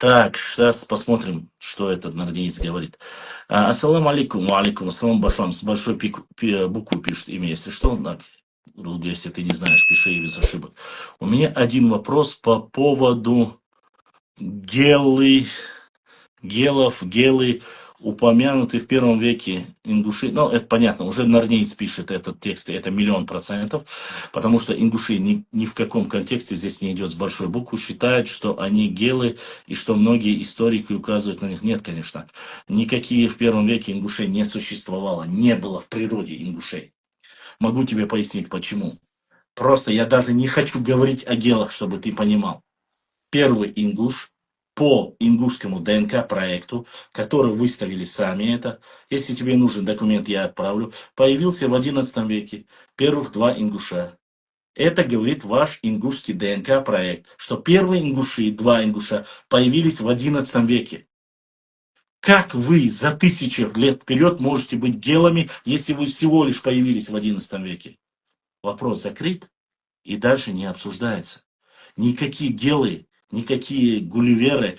Так, сейчас посмотрим, что этот норвегиец говорит. Ассаламу алейкум, алейкум, ассалам башлам. С большой буквы пишет имя, если что. Так, если ты не знаешь, пиши без ошибок. У меня один вопрос по поводу гелы, гелы, упомянутые в первом веке ингуши. Ну, это понятно, уже норвегиец пишет этот текст, и это 1000000%, потому что ингуши ни в каком контексте здесь не идет с большой буквы, считают, что они гелы, и что многие историки указывают на них. Нет, конечно, никакие в первом веке ингушей не существовало, не было в природе ингушей. Могу тебе пояснить, почему. Просто я даже не хочу говорить о гелах, чтобы ты понимал. Первый ингуш по ингушскому ДНК-проекту, который выставили сами это, если тебе нужен документ, я отправлю, появился в XI веке. Первых два ингуша. Это говорит ваш ингушский ДНК-проект, что первые ингуши, два ингуша, появились в XI веке. Как вы за 1000 лет вперед можете быть гелами, если вы всего лишь появились в XI веке? Вопрос закрыт и дальше не обсуждается. Никакие гелы, никакие гулливеры,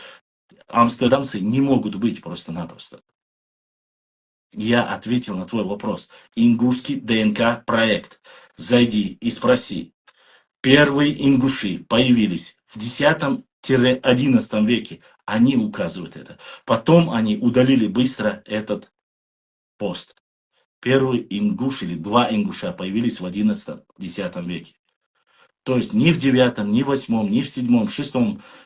амстердамцы не могут быть просто-напросто. Я ответил на твой вопрос. Ингушский ДНК-проект. Зайди и спроси. Первые ингуши появились в X-XI веке. Они указывают это. Потом они удалили быстро этот пост. Первый ингуш или два ингуша появились в XI-X веке. То есть ни в 9, ни в 8, ни в 7, 6,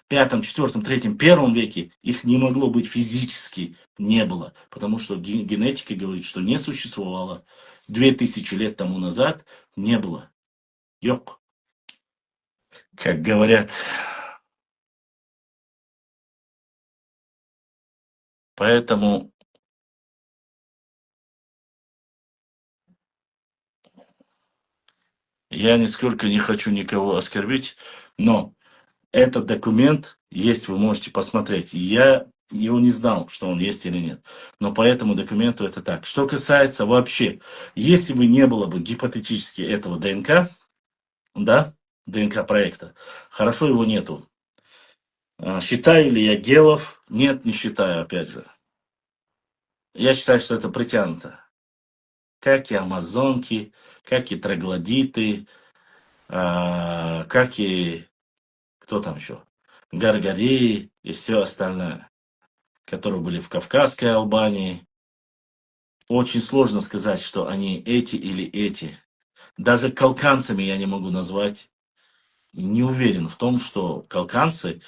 5, 4, 3, 1 веке их не могло быть физически, не было. Потому что генетика говорит, что не существовало. 2000 лет тому назад не было. Йок. Как говорят. Поэтому я нисколько не хочу никого оскорбить, но этот документ есть, вы можете посмотреть. Я его не знал, что он есть или нет. Но по этому документу это так. Что касается вообще, если бы не было бы гипотетически этого ДНК, да, ДНК-проекта, хорошо его нету. Считаю ли я гелов? Нет, не считаю, опять же. Я считаю, что это притянуто. Как и амазонки, как и троглодиты, как и кто там еще? Гаргареи и все остальное, которые были в Кавказской Албании. Очень сложно сказать, что они эти или эти. Даже калканцами я не могу назвать. Не уверен в том, что калканцы